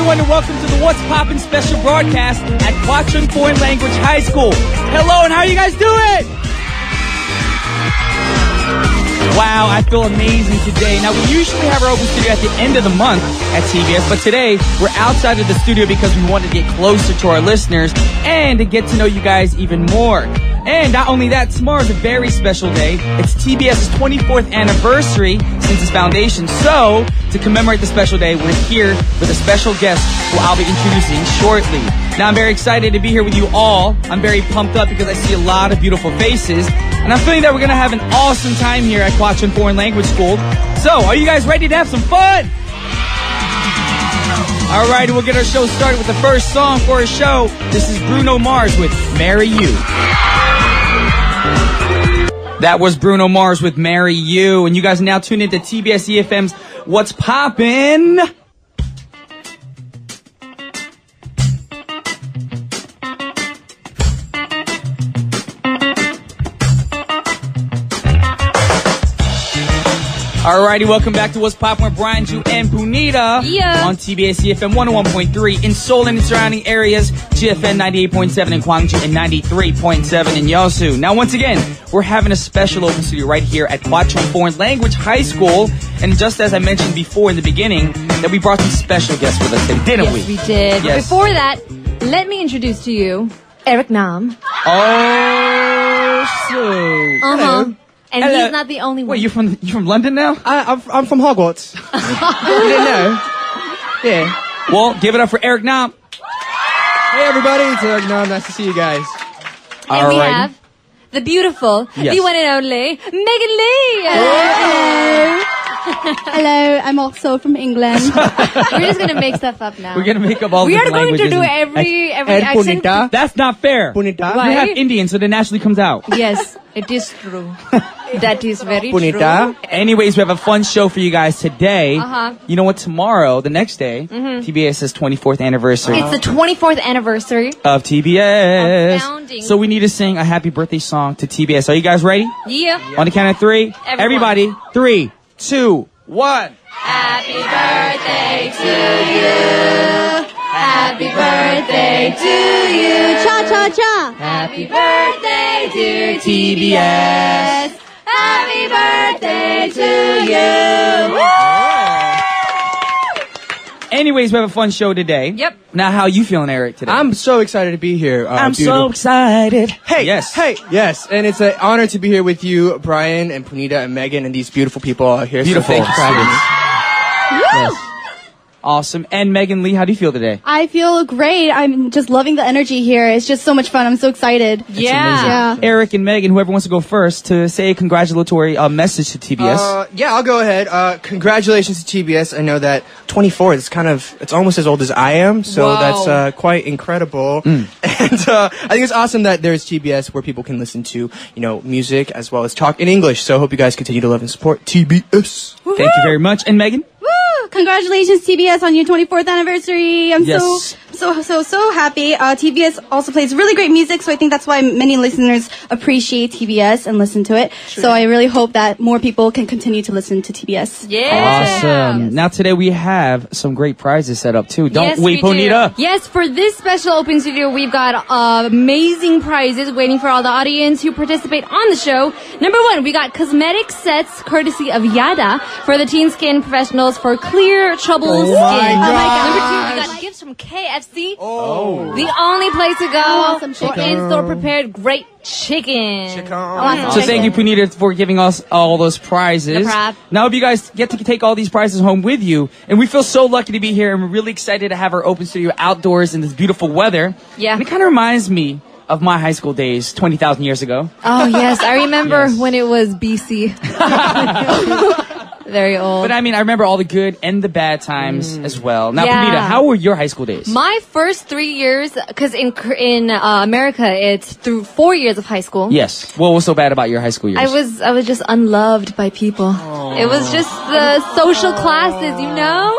everyone, and welcome to the What's Poppin' special broadcast at Hwacheon Foreign Language High School. Hello, and how are you guys doing? Wow, I feel amazing today. Now, we usually have our open studio at the end of the month at TBS, but today we're outside of the studio because we wanted to get closer to our listeners and to get to know you guys even more. And not only that, tomorrow is a very special day. It's TBS's 24th anniversary since its foundation. So, to commemorate the special day, we're here with a special guest who I'll be introducing shortly. Now, I'm very excited to be here with you all. I'm very pumped up because I see a lot of beautiful faces. And I'm feeling that we're going to have an awesome time here at Hwacheon Foreign Language School. So, are you guys ready to have some fun? Alright, we'll get our show started with the first song for our show. This is Bruno Mars with Marry You. That was Bruno Mars with Marry You. And you guys are now tuned into TBS EFM's What's Poppin'? Alrighty, welcome back to What's Poppin' with Brian, Ju, and Punita. Yeah. On TBS EFM 101.3 in Seoul and its surrounding areas, GFN 98.7 in Gwangju and 93.7 in Yeosu. Now, once again, we're having a special open studio right here at Hwacheon Foreign Language High School. And just as I mentioned before in the beginning, that we brought some special guests with us today, didn't we? Yes, we did. Yes. Before that, let me introduce to you Eric Nam. Oh, so. Uh-huh. And Hello. he's not the only one. Wait, you from London now? I'm from Hogwarts. You didn't know? Yeah. Well, give it up for Eric Nam. Hey everybody, it's Eric Nam. Nice to see you guys. And we have the beautiful, Yes. the one and only Megan Lee. Hello. Hello, I'm also from England. We're just gonna make stuff up now. We're gonna make up all We the are going to languages do and- every And accent. Punita. That's not fair. Punita. Why? You have Indian, so it naturally comes out. Yes, it is true. That is very Punita. true. Anyways, we have a fun show for you guys today. Uh-huh. You know what? Tomorrow, the next day, TBS's 24th anniversary It's the 24th anniversary. of TBS. Of founding. So we need to sing a happy birthday song to TBS. Are you guys ready? Yeah. On the count of three. Everyone. Everybody, 3, 2, 1. Happy birthday to you. Happy birthday to you. Cha cha cha. Happy birthday, dear TBS. Happy birthday to you. Anyways, we have a fun show today. Yep. Now, how you feeling, Eric, today? I'm so excited to be here. I'm so beautiful. excited. Hey, Yes. hey, yes, and it's an honor to be here with you, Brian and Punita and Megan and these beautiful people out here. Beautiful. So thank you for having me. Yes. Awesome. And Megan Lee, how do you feel today? I feel great. I'm just loving the energy here. It's just so much fun. I'm so excited. Yeah. Eric and Megan, whoever wants to go first, to say a congratulatory message to TBS. Yeah, I'll go ahead. Congratulations to TBS. I know that 24 is it's almost as old as I am, so Wow. that's quite incredible. And I think it's awesome that there's TBS where people can listen to, music as well as talk in English. So I hope you guys continue to love and support TBS. Thank you very much. And Megan? Woo! Congratulations, TBS, on your 24th anniversary. I'm Yes. so happy. TBS also plays really great music, so I think that's why many listeners appreciate TBS and listen to it. So I really hope that more people can continue to listen to TBS. Yeah. Awesome. Now today we have some great prizes set up too. Don't Yes, we, we do. Ponita? Yes, for this special open studio, we've got amazing prizes waiting for all the audience who participate on the show. Number one, we got cosmetic sets courtesy of Yada for the teen skin professionals for clear, troubled skin. my gosh. Number two, we got gifts from KFC. Oh. The only place to go want some for chicken. in-store prepared great chicken. So thank you, Punita, for giving us all those prizes. No problem. Now, I hope you guys get to take all these prizes home with you. And we feel so lucky to be here, and we're really excited to have our open studio outdoors in this beautiful weather. Yeah. And it kind of reminds me of my high school days 20,000 years ago. Oh, yes. I remember when it was BC. Very old. But I mean, I remember all the good and the bad times as well. Now, Yeah. Punita, how were your high school days? My first 3 years, because in America it's through 4 years of high school. Yes. What was so bad about your high school years? I was just unloved by people. It was just the social classes, you know.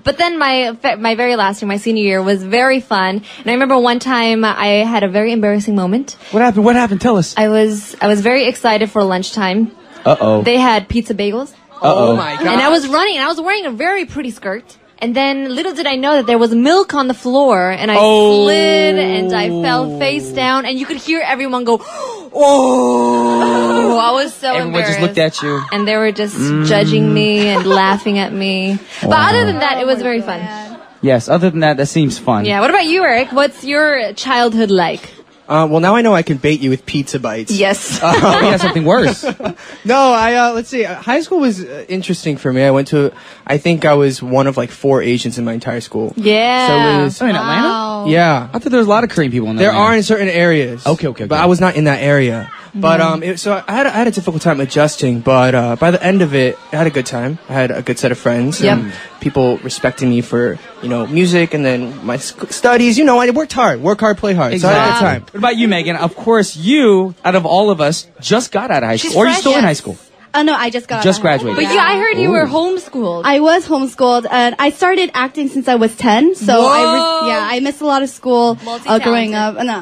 But then my very last year, my senior year, was very fun. And I remember one time I had a very embarrassing moment. What happened? What happened? Tell us. I was very excited for lunchtime. Uh-oh. They had pizza bagels. Uh-oh. Oh my god. And I was running, and I was wearing a very pretty skirt. And then little did I know that there was milk on the floor, and I slid and I fell face down, and you could hear everyone go, "Oh!" I was so Everyone embarrassed. just looked at you. And they were just judging me and laughing at me. But other than that, it was very fun. Yes, other than that, that seems fun. Yeah, what about you, Eric? What's your childhood like? Well, now I know I can bait you with pizza bites. Yes. We got something worse. No, let's see. High school was interesting for me. I think I was one of like 4 Asians in my entire school. Yeah. So it was, Oh, in Atlanta? yeah. I thought there was a lot of Korean people in There Atlanta. are in certain areas. Okay. But I was not in that area. But so I had a difficult time adjusting. But by the end of it, I had a good time. I had a good set of friends. Yep. And people respecting me for music and then my studies. I worked hard. Work hard, play hard. So I had a good time. What about you, Megan? Of course, you, out of all of us, just got out of high school. She's Or are you fresh. still in high school? No, I just got Just out. graduated. But I heard you were homeschooled. I was homeschooled, and I started acting since I was 10. So I missed a lot of school growing up. No.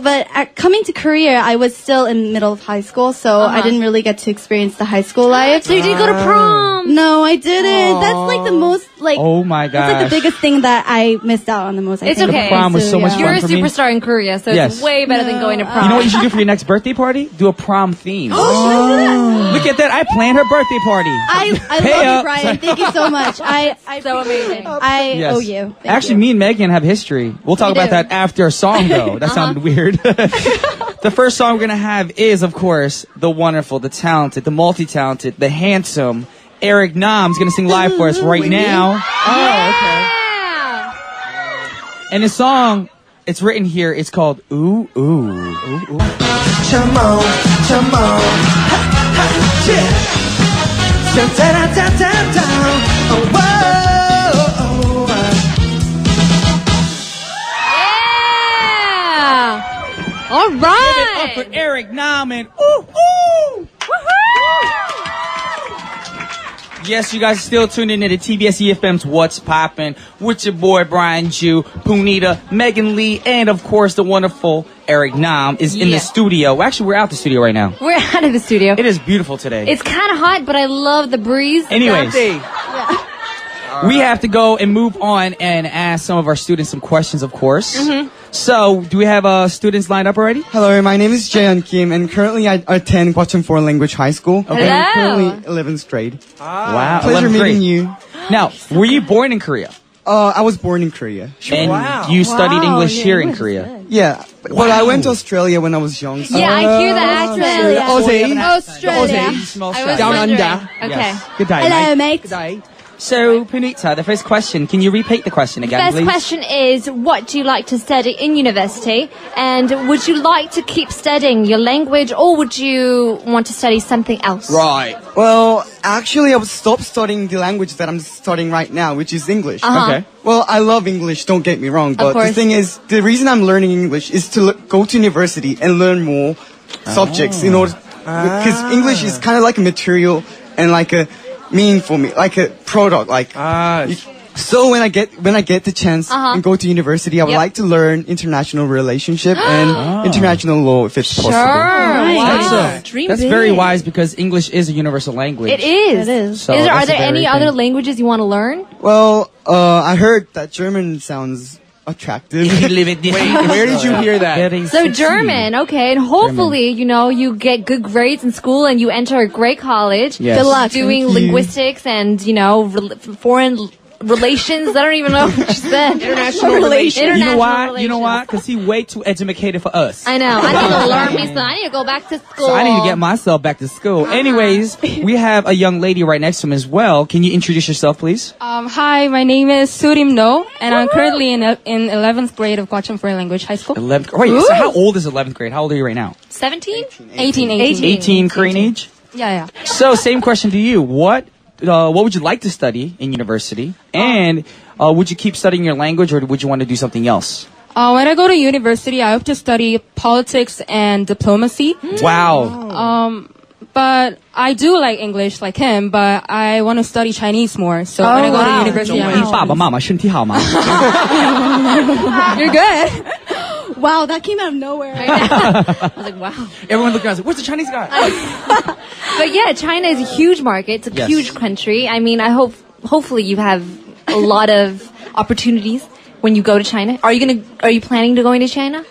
But coming to Korea, I was still in middle of high school, so I didn't really get to experience the high school life. So you didn't go to prom? No, I didn't. That's like the most Oh my That's like gosh. the biggest thing that I missed out on the most. I It's think. okay. The prom was so much You're fun a for me. superstar in Korea, so Yes. it's way better than going to prom. You know what you should do for your next birthday party? Do a prom theme. Look at that. I planned her birthday party. I Pay love you, up. Brian. Thank you so much. I So amazing. I Yes. owe you. Thank Actually, you. me and Megan have history. We'll talk We about do. that after a song, though. That sounded weird. The first song we're going to have is, of course, the wonderful, the talented, the multi-talented, the handsome Eric Nam's going to sing live for us right now. Yeah. And the song, it's written here, it's called Ooh Ooh. Ooh, ooh. Come on, come on. Ha, ha, yeah. Da, da, da, da, da. Oh, whoa, Yeah. All right. Up for Eric Nam and Ooh Ooh. Yes, you guys are still tuned in to the TBS EFM's What's Poppin' with your boy Brian Ju, Punita, Megan Lee, and of course the wonderful Eric Nam is in Yeah. the studio. Actually, we're out the studio right now. We're out of the studio. It is beautiful today. It's kind of hot, but I love the breeze. Anyways, we have to go and move on and ask some of our students some questions, of course. So, do we have students lined up already? Hello, my name is Jaehyun Kim, and currently I attend Gwacheon Foreign Language High School. Hello. And I'm currently 11th grade. Wow, Pleasure 11th grade. meeting you. Now, were you born in Korea? I was born in Korea. And you studied English here in Korea? Yeah, but I went to Australia when I was young. So Yeah, I hear the accent. Australia. You smell I was Down wondering. under. Okay. Yes. Good day, Hello, mate. mate. So, Punita, the first question, can you repeat the question again, First please? question is, what do you like to study in university? And would you like to keep studying your language, or would you want to study something else? Right. Well, actually, I would stop studying the language that I'm studying right now, which is English. Okay. Well, I love English, don't get me wrong, but the course. thing is, the reason I'm learning English is to go to university and learn more subjects in order, because English is kind of like a material and like a meaning for me, like a product, like. So when I get the chance and go to university, I would Yep. like to learn international relationship and international law if it's possible. Wow. Dream That's big. very wise because English is a universal language. It is. It is. So Are that's there a very any thing. other languages you want to learn? Well, I heard that German sounds attractive. Where did you hear that? So German, okay, and hopefully, you get good grades in school and you enter a great college. Yes. Good luck doing Thank you. linguistics and, foreign relations. I don't even know what you said. International relations. You know why? International You know why? relations. Because he way too educated for us. I know. I need to learn me some. I need to go back to school. So I need to get myself back to school. Anyways, we have a young lady right next to him as well. Can you introduce yourself, please? Hi, my name is Surim No, and I'm currently in 11th grade of Gwacheon Foreign Language High School. 11th. Wait, so how old is 11th grade? How old are you right now? 17? 18. 18 Korean age? Yeah. So, same question to you. What would you like to study in university? And would you keep studying your language, or would you want to do something else? When I go to university, I hope to study politics and diplomacy. Wow. But I do like English like him, but I want to study Chinese more. So when I go to university, I want 爸爸妈妈身体好吗？ You're good. Wow, that came out of nowhere. I was like, wow. Everyone looked around and said, where's the Chinese guy? But yeah, China is a huge market. It's a Yes. huge country. I mean, hopefully you have a lot of opportunities when you go to China? Are you planning to going to China?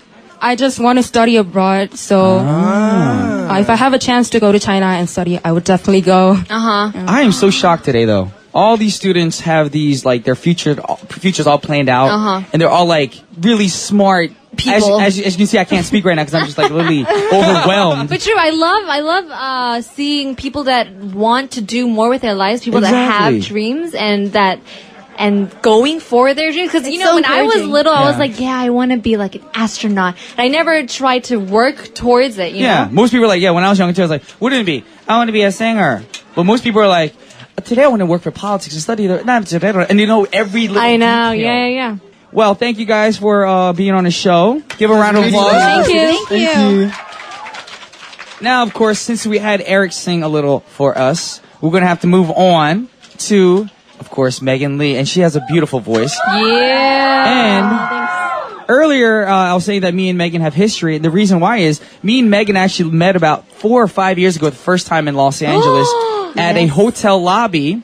I just want to study abroad, so if I have a chance to go to China and study, I would definitely go. I am so shocked today, though. All these students have these, like, their futures all planned out, and they're all, like, really smart people. As you can see, I can't speak right now because I'm just, like, literally overwhelmed. But true, I love seeing people that want to do more with their lives, people that have dreams and going for their dreams. Because, so when I was little, I was like, Yeah. I want to be like an astronaut. And I never tried to work towards it, you know? Most people are like, when I was younger too, I was like, what did it be? I want to be a singer. But most people are like, today I want to work for politics and study. And you know every little I know, detail. yeah. Well, thank you guys for being on the show. Give a round of applause. Thank you. Thank you. Now, of course, since we had Eric sing a little for us, we're going to have to move on to, of course, Megan Lee. And she has a beautiful voice. Yeah. And earlier, I was saying that me and Megan have history. The reason why is me and Megan actually met about 4 or 5 years ago the first time in Los Angeles at a hotel lobby.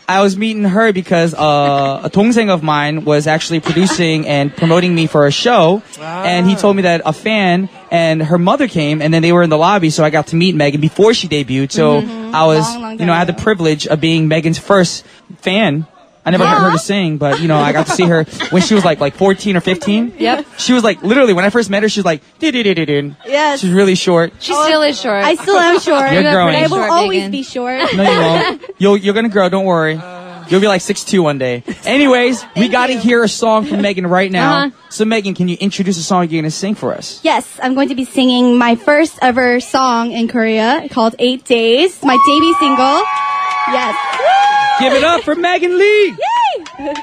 I was meeting her because a 동생 of mine was actually producing and promoting me for a show. And he told me that a fan and her mother came, and then they were in the lobby, so I got to meet Megan before she debuted. So I was, Long I had the privilege of being Megan's first fan. I never heard her sing, but, I got to see her when she was like 14 or 15. Yep. She was like, literally, when I first met her, she was like, dee-dee-dee-dee-dee. Yes. She's really short. She still is short. I still am short. You're growing. But I will Short, always Megan. be short. No, you won't. You're gonna grow. Don't worry. You'll be like 6'2" one day. Anyways, we gotta hear a song from Megan right now. So Megan, can you introduce a song you're gonna sing for us? Yes, I'm going to be singing my first ever song in Korea called 8 Days, my debut single. Yes. Give it up for Megan Lee. Yay!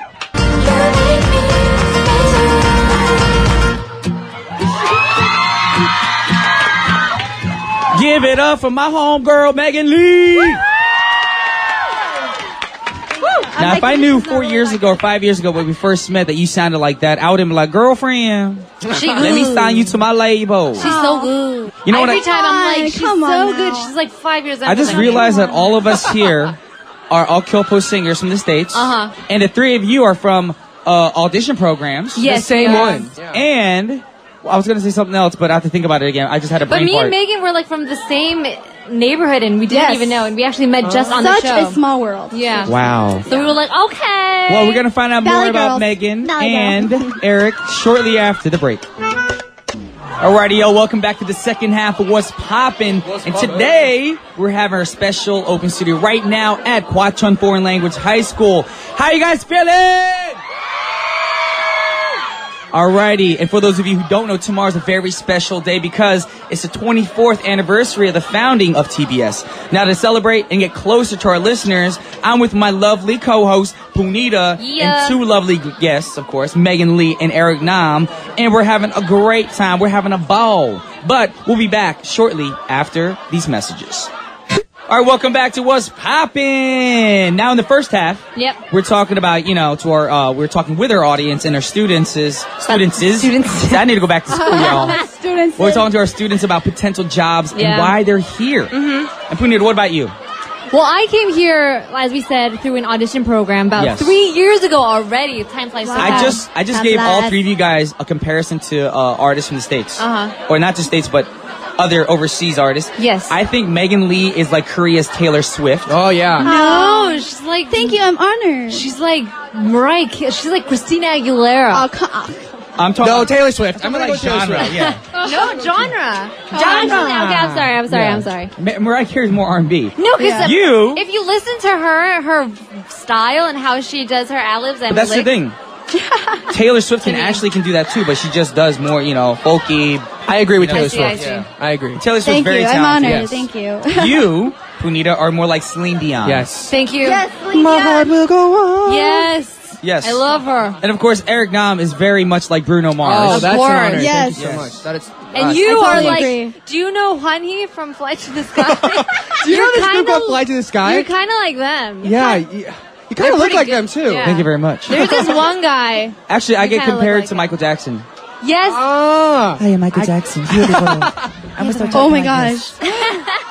Give it up for my homegirl, Megan Lee. Now, if I knew 4 years ago or 5 years ago when we first met that you sounded like that, I would have been like, girlfriend, let me sign you to my label. She's so good. You know what? Every time I'm like, she's Come on so now. good. She's like 5 years. I just realized that all of us here are all Kyopo singers from the States. And the 3 of you are from audition programs. Yes, The same one. And I was going to say something else, but I have to think about it again. I just had a But brain me fart. and Megan were like from the same neighborhood, and we didn't Yes. even know. And we actually met just on Such the show. a small world. Yeah. Wow. So we were like, okay. Well, we're going to find out more Valley about girls. Megan Valley and girls. Eric shortly after the break. Alrighty, yo, welcome back to the second half of What's Poppin'. And today, we're having our special open studio right now at Hwacheon Foreign Language High School. How you guys feeling? Alrighty, and for those of you who don't know, tomorrow's a very special day because it's the 24th anniversary of the founding of TBS. Now, to celebrate and get closer to our listeners, I'm with my lovely co-host, Punita, and 2 lovely guests, of course, Megan Lee and Eric Nam, and we're having a great time. We're having a ball. But we'll be back shortly after these messages. All right, welcome back to What's Poppin'. Now in the first half, we're talking about, we're talking with our audience and our students. I need to go back to school, y'all. Students. We're talking to our students about potential jobs and why they're here. And Punita, what about you? Well, I came here, as we said, through an audition program about 3 years ago already. Time flies so fast. I just gave all 3 of you guys a comparison to artists from the States. Or not just States, but other overseas artists. Yes. I think Megan Lee is like Korea's Taylor Swift. Oh, yeah. No, she's like... Thank you, I'm honored. She's like Mariah Carey. She's like Christina Aguilera. I'm talking No, Taylor Swift. I'm like going to go Taylor genre, Swift. yeah. No, genre. Okay, I'm sorry. Mariah Carey's more R&B. No, because You... if you listen to her style and how she does her ad-libs and But that's the thing. Taylor Swift can do that too, but she just does more, folky. I agree with Taylor I Swift. see. Yeah, I agree. Taylor Swift's Thank very you, I'm talented. honored. Thank you. You, Punita, are more like Celine Dion. Yes. Thank you. My heart will go on. Yes. Yes. I love her. And of course, Eric Nam is very much like Bruno Mars. Oh, that's course. an honor. Yes. Thank you so much. That is. And you I are totally like, agree. do you know Hwanhee from Flight to the Sky? Do you know this group called Fly to the Sky? You're kind of like them. Yeah. You kind of look pretty like good. them too. Yeah. Thank you very much. There's this one guy. Actually, I You get kinda look compared like to it. Michael Jackson. Yes. Ah. Hi, I'm Michael Jackson. Oh my gosh.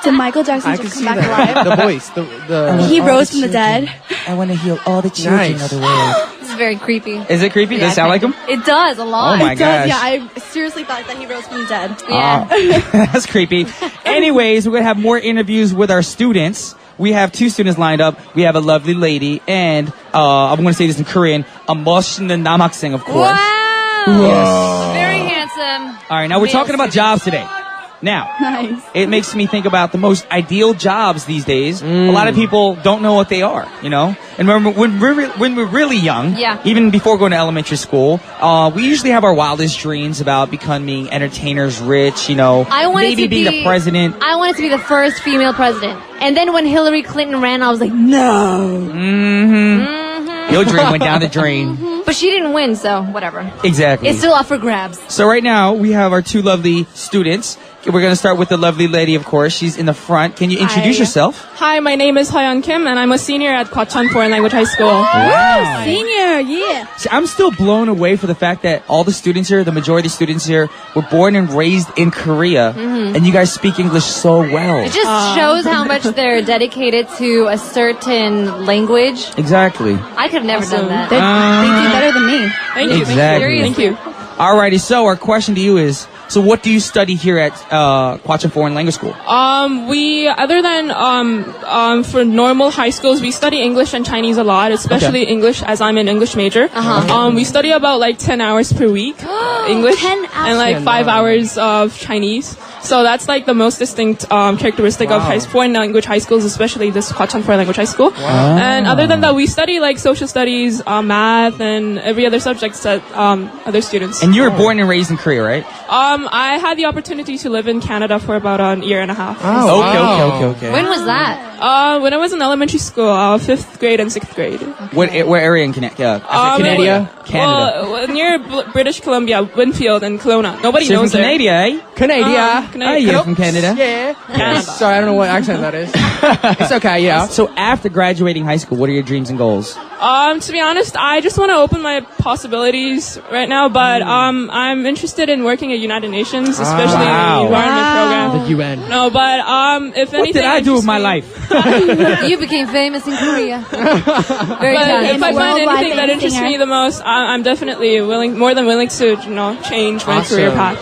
Did Michael Jackson I can just see come back alive? that. The voice. The He rose from the dead. I want to heal all the children of the world. This is very creepy. Is it creepy? Does it sound like him? It does a lot. Oh my It does, gosh. yeah, I seriously thought that he rose from the dead. Yeah. That's creepy. Anyways, we're going to have more interviews with our students. We have 2 students lined up. We have a lovely lady and, I'm going to say this in Korean, a 멋있는 남학생, of course. Wow. Very handsome. All right, now we're talking about jobs today. Now, Nice. it makes me think about the most ideal jobs these days. A lot of people don't know what they are, you know? And remember, when we're really young, even before going to elementary school, we usually have our wildest dreams about becoming entertainers, rich, you know, maybe being the president. I wanted to be the first female president. And then when Hillary Clinton ran, I was like, no. Your dream went down the drain. But she didn't win, so whatever. Exactly. It's still up for grabs. So right now, we have our 2 lovely students. We're going to start with the lovely lady, of course. She's in the front. Can you introduce yourself? Hi, my name is Hoyeon Kim, and I'm a senior at Gwacheon Foreign Language High School. Wow. Senior, yeah. See, I'm still blown away for the fact that all the students here, the majority of the students here, were born and raised in Korea, and you guys speak English so well. It just shows how much they're dedicated to a certain language. Exactly. I could have never done that. They do better than me. Thank you. Exactly. Thank you. Alrighty, so our question to you is, so what do you study here at Gwacheon Foreign Language School? We, other than for normal high schools, we study English and Chinese a lot, especially English, as I'm an English major. We study about like 10 hours per week English 10 hours. and like 5 hours of Chinese. So that's like the most distinct characteristic of foreign language high schools, especially this Gwacheon Foreign Language High School. And other than that, we study like social studies, math, and every other subject that other students. And you were born and raised in Korea, right? I had the opportunity to live in Canada for about a year and a half. Okay. When was that? When I was in elementary school, 5th grade and 6th grade. Where area in Canada? Canada. Well, near British Columbia, Winfield, and Kelowna. Nobody So you're knows from it. Canada, eh? Canada. You're from Canada? Yeah. Canada. Sorry, I don't know what accent that is. It's okay, yeah. So after graduating high school, what are your dreams and goals? To be honest, I just want to open my possibilities right now, but I'm interested in working at United Nations, especially in the environment program. The UN. No, but if What anything, did I do with my life? You became famous in Korea. Very But talented. if I find Worldwide anything that famous interests singer. me the most, I'm definitely more than willing to, change my career path.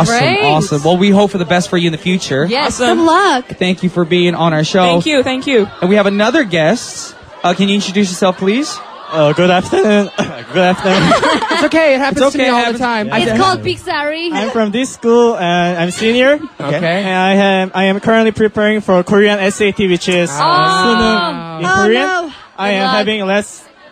great. Awesome. Well, we hope for the best for you in the future. Yes. Good Awesome. luck. Thank you for being on our show. Thank you. And we have another guest. Can you introduce yourself, please? Good afternoon. Good afternoon. It's okay, it happens It's to me okay, all it the time. It's called Pixari. I'm from this school and I'm senior. Okay. And I am currently preparing for Korean SAT, which is 수능 in Korean. no. I am luck. having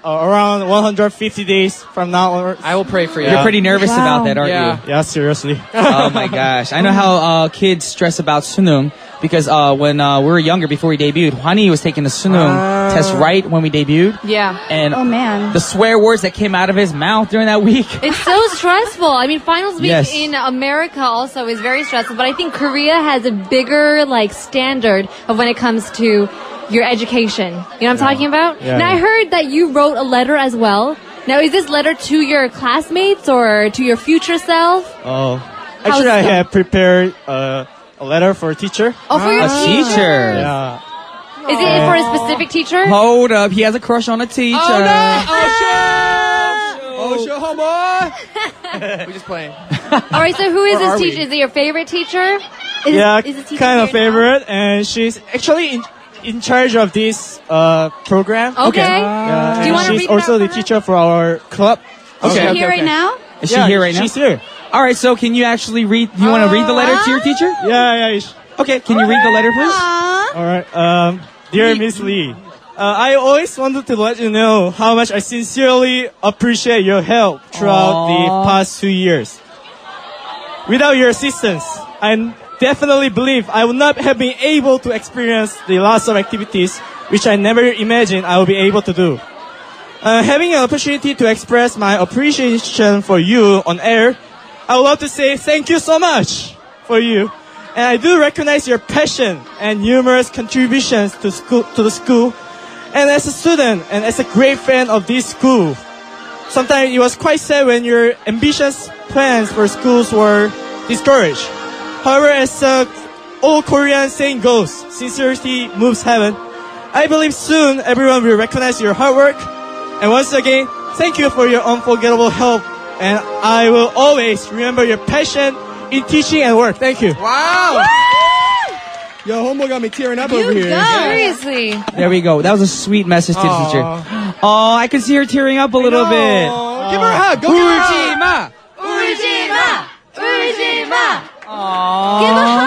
around 150 days from now onwards. I will pray for you. You're pretty nervous about that, aren't Yeah. Yeah, seriously. you? Oh my gosh. I know how kids stress about 수능 because when we were younger, before we debuted, Hwani was taking the 수능 test right when we debuted. Yeah. And Oh, man. the swear words that came out of his mouth during that week. It's so stressful. I mean, finals week Yes. in America also is very stressful, but I think Korea has a bigger standard of when it comes to your education. You know what I'm talking about? Yeah, Now I yeah. heard that you wrote a letter as well. Now is this letter to your classmates or to your future self? Oh, How's actually, I it? have prepared a letter for a teacher. Oh, for your A teacher. Yeah. Is it for a specific teacher? Hold up. He has a crush on a teacher. Oh sure, homeboy. We're just playing. All right, so who is Or are this we? teacher? Is it your favorite teacher? Yeah, is the teacher kind of here now? favorite, and she's actually in charge of this program. Okay. Yeah, Do you and wanna she's read it also out the for her? teacher for our club. Is she Okay, here right okay. now? Is she here right now? She's here. All right. So can you actually read? You want to read the letter to your teacher? Yeah. Okay. Can you read the letter, please? All right. Dear Miss Lee, I always wanted to let you know how much I sincerely appreciate your help throughout the past 2 years. Without your assistance, I definitely believe I would not have been able to experience the lots of activities which I never imagined I would be able to do. Having an opportunity to express my appreciation for you on air, I would love to say thank you so much for you. And I do recognize your passion and numerous contributions to the school. And as a student and as a great fan of this school, sometimes it was quite sad when your ambitious plans for schools were discouraged. However, as all Korean saying goes, sincerity moves heaven. I believe soon everyone will recognize your hard work. And once again, thank you for your unforgettable help. And I will always remember your passion in teaching and work. Thank you. Wow. Yo, Homo got me tearing up over here. Seriously. There we go. That was a sweet message to the teacher. Oh, I can see her tearing up a little bit. Give her a hug. Go give her a hug. Give a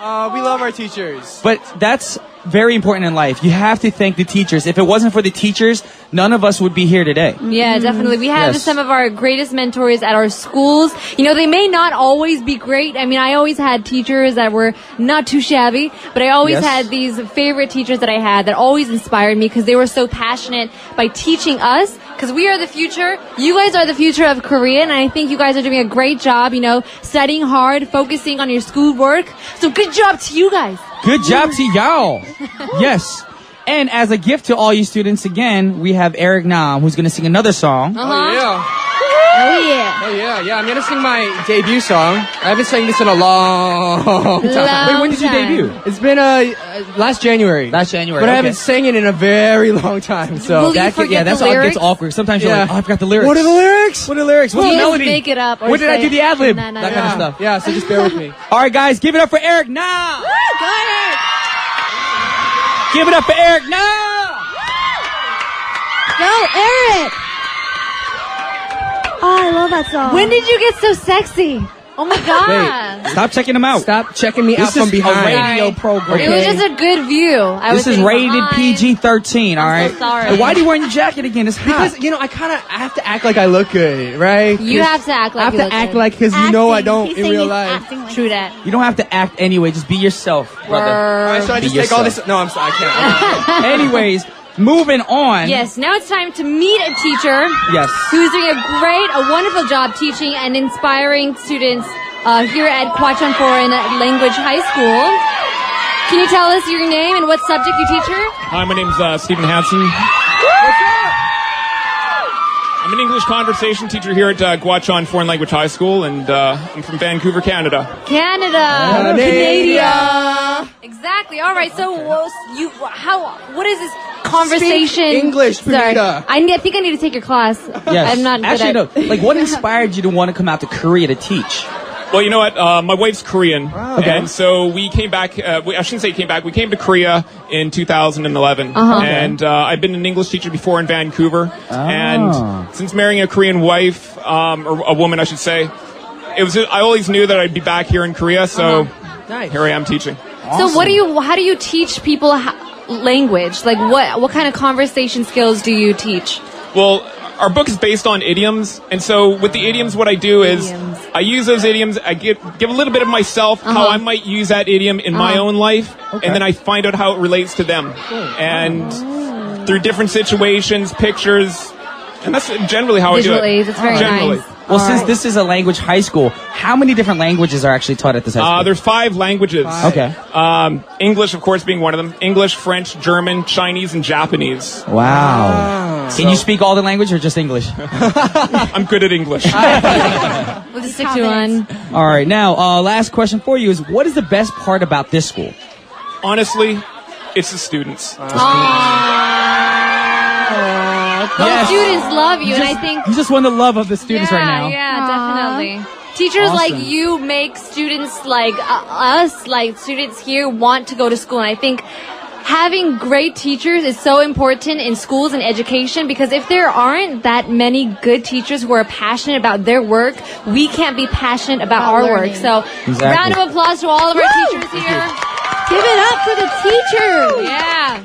hug. We love our teachers. But that's very important in life. You have to thank the teachers. If it wasn't for the teachers, none of us would be here today. Yeah, definitely. We have Yes. some of our greatest mentors at our schools. You know, they may not always be great. I mean, I always had teachers that were not too shabby, but I always Yes. had these favorite teachers that I had that always inspired me because they were so passionate by teaching us. Because we are the future. You guys are the future of Korea, and I think you guys are doing a great job, you know, studying hard, focusing on your schoolwork. So good job to you guys. Good job to y'all. Yes. And as a gift to all you students, again, we have Eric Nam, who's going to sing another song. Oh, yeah. Oh yeah. Oh, yeah. I'm going to sing my debut song. I haven't sang this in a long time. Wait, when did you debut? It's been last January. Last January. But I okay. haven't sang it in a very long time. So Will you forget that's the all lyrics? gets awkward. Sometimes you're Yeah. like, oh, I forgot the lyrics. What are the lyrics? What are the lyrics? What's Do the you just melody? make it up? Or When did I say, do the ad lib? "Na, na, That na." kind of stuff. Yeah, so just bear with me. All right, guys, give it up for Eric now. Go ahead. Give it up for Eric now. Go, Eric. Oh, I love that song. When did you get so sexy? Oh my god. Stop checking them out. Stop checking me out This from is behind. a radio Sorry. program. It was just a good view. I was This is sitting rated behind. PG-13, all I'm right? so sorry. And why do you wear your jacket again? It's hot. Because, you know, I have to act like I look good, right? You have to act like I have you to look act good. like, because you know I Acting. don't He's in saying real he's life. acting like True that. You don't have to act anyway. Just be yourself, brother. Alright, so I Be just take all this. yourself. No, I'm sorry. I can't. Anyways, moving on. Yes, now it's time to meet a teacher Yes. who's doing a wonderful job teaching and inspiring students here at Kwachon Foreign Language High School. Can you tell us your name and what subject you teach her? Hi, my name's Stephen Hansen. I'm an English conversation teacher here at Gwachon Foreign Language High School, and I'm from Vancouver, Canada. Canada. Canada. Exactly. All right. So what is this conversation? Speak English, Sorry. Pineda. I think I need to take your class. Yes. I'm not good Actually, at no. Like, what inspired you to want to come out to Korea to teach? Well, you know what? My wife's Korean, Okay. and so we came back. I shouldn't say came back. We came to Korea in 2011, and I've been an English teacher before in Vancouver. And since marrying a Korean wife, or a woman, I should say, I always knew that I'd be back here in Korea. So Nice. here I am teaching. So how do you teach people language? Like what kind of conversation skills do you teach? Well, our book is based on idioms, and so with the idioms, what I do is Idioms. I use those idioms. I give a little bit of myself, how I might use that idiom in my own life, and then I find out how it relates to them, and through different situations, pictures, and that's generally how Visual I do it. aids. It's very Generally. nice. Well, All since right. this is a language high school, how many different languages are actually taught at this high school? There's 5 languages. Okay. English, of course, being one of them. English, French, German, Chinese, and Japanese. Wow. Can you speak all the language or just English? I'm good at English. We'll just stick to one. All right. Now, last question for you is, what is the best part about this school? Honestly, it's the students. The students love you, and I think You just won the love of the students right now. Yeah, definitely. Teachers like you make students like us, like students here, want to go to school. And I think having great teachers is so important in schools and education, because if there aren't that many good teachers who are passionate about their work, we can't be passionate about our learning. work. So, Exactly. round of applause to all of our teachers here. Give it up for the teachers. Yeah.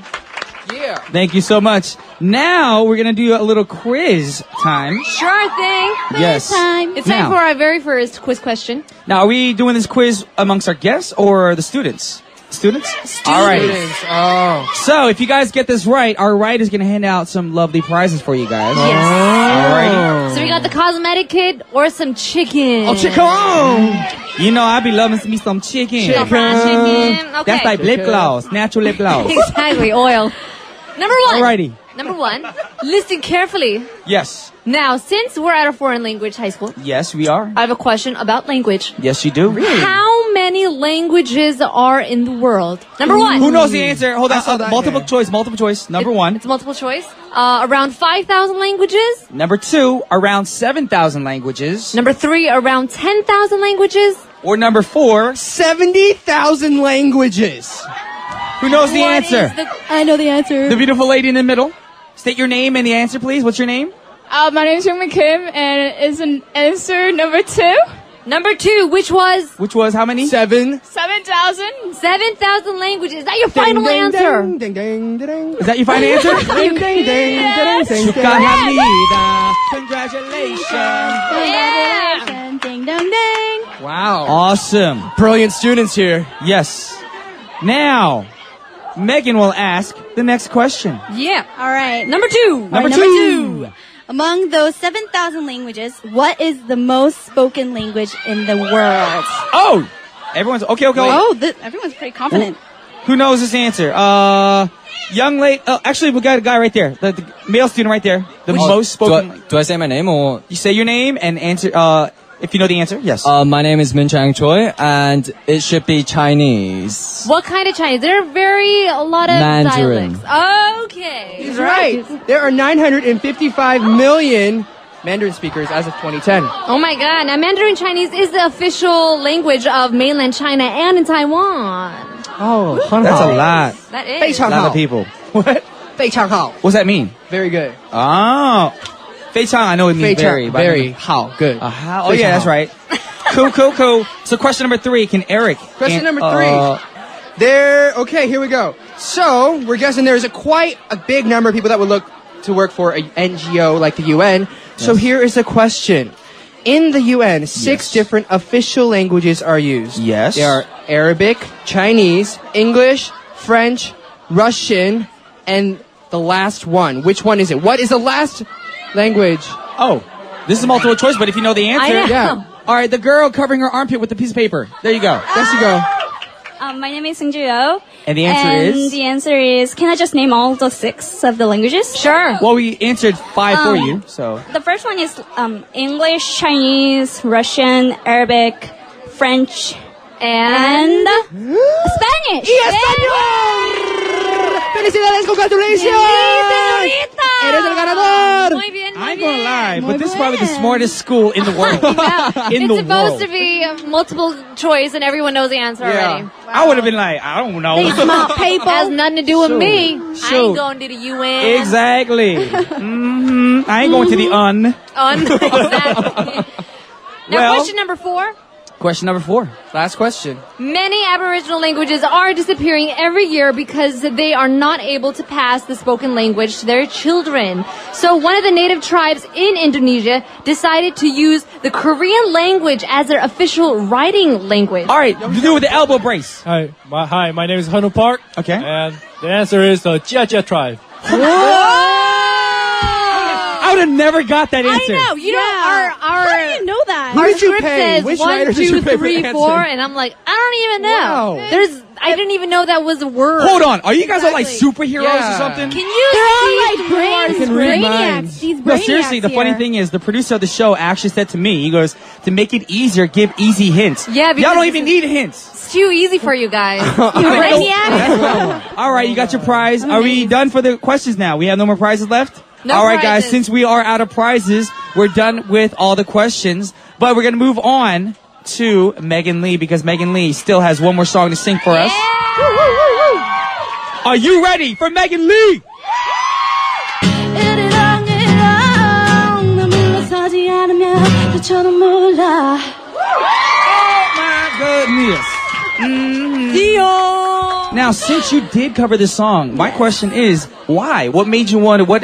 Yeah. Thank you so much. Now, we're going to do a little quiz time. Sure thing. Yes. Time. It's time Now. for our very first quiz question. Now, are we doing this quiz amongst our guests or the students? Students? All right. Students. Oh. So, if you guys get this right, our right is going to hand out some lovely prizes for you guys. Yes. Alrighty. So we got the cosmetic kit or some chicken. Oh, chicken. You know, I be loving me some chicken. Some fried chicken. Okay. That's like lip gloss, natural lip gloss. Exactly, oil. Number one. Alrighty. Number one. Listen carefully. Yes. Now, since we're at a foreign language high school, Yes, we are. I have a question about language. Yes, you do. How many languages are in the world? Number one. Who knows the answer? Hold on. Multiple yeah. choice. Number one. It's multiple choice. Around 5,000 languages. Number two, around 7,000 languages. Number three, around 10,000 languages. Or number four, 70,000 languages. who knows the What answer? is the- I know the answer. The beautiful lady in the middle. State your name and the answer, please. What's your name? My name is Jungmin Kim, and it's an answer number 2. Number two, which was Which was how many? 7,000. 7,000 languages. Is that your final answer? Ding, ding, ding, ding. Is that your final answer? Ding, ding, ding, ding, ding, ding. 축하합니다. Congratulations. Yeah. Ding dong ding. Wow. Awesome. Brilliant students here. Yes. Now, Megan will ask the next question. Yeah. All right. Number two. Number Number two. Among those 7,000 languages, what is the most spoken language in the world? Oh, everyone's okay. Oh, everyone's pretty confident. Who knows this answer? Young lady. Oh, actually, we got a guy right there. The male student right there. The most spoken. Do I say my name or? You say your name and answer. If you know the answer, yes. My name is Min Chang Choi, and it should be Chinese. What kind of Chinese? There are a lot of Mandarin. dialects. Okay. He's right. There are 955 million Mandarin speakers as of 2010. Oh my god. Now, Mandarin Chinese is the official language of mainland China and in Taiwan. Oh, that's a lot. That A is. A lot of people. What? 非常好. What's that mean? Very good. Oh, 非常. I know it means very. but I Very mean- 好. Good. Oh yeah, that's right. Cool. So question number 3, can Eric? Question number 3. Okay, here we go. So, we're guessing there's quite a big number of people that would look to work for an NGO like the UN. So here is the question. In the UN, 6 different official languages are used. Yes. They are Arabic, Chinese, English, French, Russian, and the last one. Which one is it? What is the last language? Oh, this is multiple choice, but if you know the answer, I know. Yeah. All right, the girl covering her armpit with the piece of paper. There you go. There you go. My name is Seung Joo. And the answer is? The answer is, can I just name all the 6 of the languages? Sure. Well, we answered 5 for you, so. The first one is English, Chinese, Russian, Arabic, French, And Spanish. ¡Felicidades! ¡Congratulations! señorita. ¡Eres el ganador! Muy bien, muy I ain't bien. gonna lie, but this is probably the smartest school in the world. In It's the supposed world. to be multiple choice and everyone knows the answer already. I would have been like, I don't know. Smart people. Has nothing to do with me. I Shoot. ain't going to the UN. Exactly. I ain't going to the Exactly. Now, Well- question number 4. Question number 4. Last question. Many Aboriginal languages are disappearing every year because they are not able to pass the spoken language to their children. So one of the native tribes in Indonesia decided to use the Korean language as their official writing language. All right, do with the elbow brace. Hi, my name is Hanu Park. Okay. And the answer is the Jia tribe. I would have never got that answer. I know. You know, our How do you know that? Who our did you script pay? says Which 1, writer did you 2, pay for 3, the 4, answer? and I'm like, I don't even know. Wow. I didn't even know that was a word. Hold on. Are you guys all like superheroes Yeah. or something? Can you They're all see like through our can read script? minds. These No, seriously, the funny here. thing is, the producer of the show actually said to me, he goes, to make it easier, give easy hints. Yeah, because Y'all don't even need hints. It's too easy for you guys. Brainiac. All right, you got your prize. Are we done for the questions now? We have no more prizes left? No all right, guys, prizes. since we are out of prizes, we're done with all the questions. But we're going to move on to Megan Lee because Megan Lee still has one more song to sing for us. Are you ready for Megan Lee? Oh my goodness. Now, since you did cover this song, my question is, why? What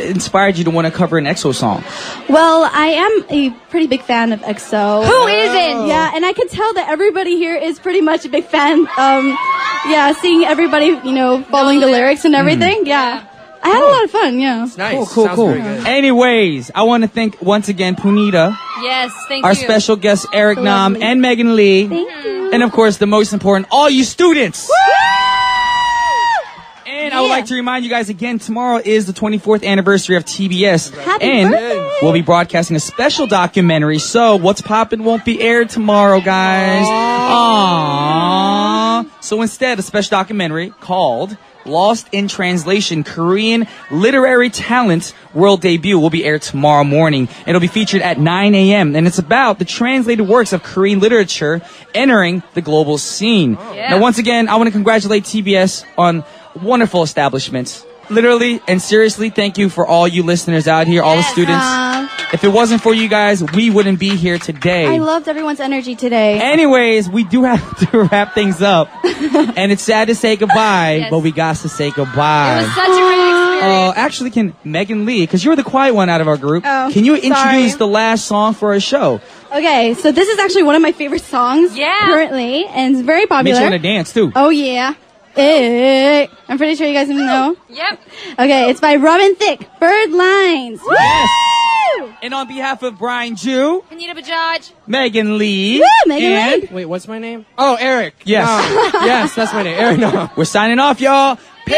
inspired you to want to cover an EXO song? Well, I am a pretty big fan of EXO. Who isn't? Yeah, and I can tell that everybody here is pretty much a big fan. Seeing everybody, following the lyrics and everything. Yeah. I had a lot of fun, yeah. Nice. Cool. Sounds very good. Anyways, I want to thank once again Punita, Yes, thank our you. special guests Eric Nam and Megan Lee, Thank you. and of course the most important, all you students. And I would like to remind you guys again, tomorrow is the 24th anniversary of TBS. Happy birthday. We'll be broadcasting a special documentary. So What's Poppin' won't be aired tomorrow, guys. Aww. So instead, a special documentary called Lost in Translation, Korean Literary Talent World Debut will be aired tomorrow morning. It'll be featured at 9 a.m. and it's about the translated works of Korean literature entering the global scene. Now, once again, I want to congratulate TBS on wonderful establishments. Literally and seriously, thank you for all you listeners out here, all the students. If it wasn't for you guys, we wouldn't be here today. I loved everyone's energy today. Anyways, we do have to wrap things up. And it's sad to say goodbye, but we got to say goodbye. It was such a great experience. Actually, can Megan Lee, because you're the quiet one out of our group, Oh, can you introduce sorry. the last song for our show? Okay, so this is actually one of my favorite songs currently, and it's very popular. Makes you want to dance, too. Oh, yeah. Hey, I'm pretty sure you guys know. Yep. Okay, it's by Robin Thicke, Bird Lines. Yes. And on behalf of Brian Jew, Anita Bajaj, Megan Lee, Woo, Megan and Lee. Wait, what's my name? Oh, Eric. Yes. Yes, that's my name. Eric, no. We're signing off, y'all. Peace.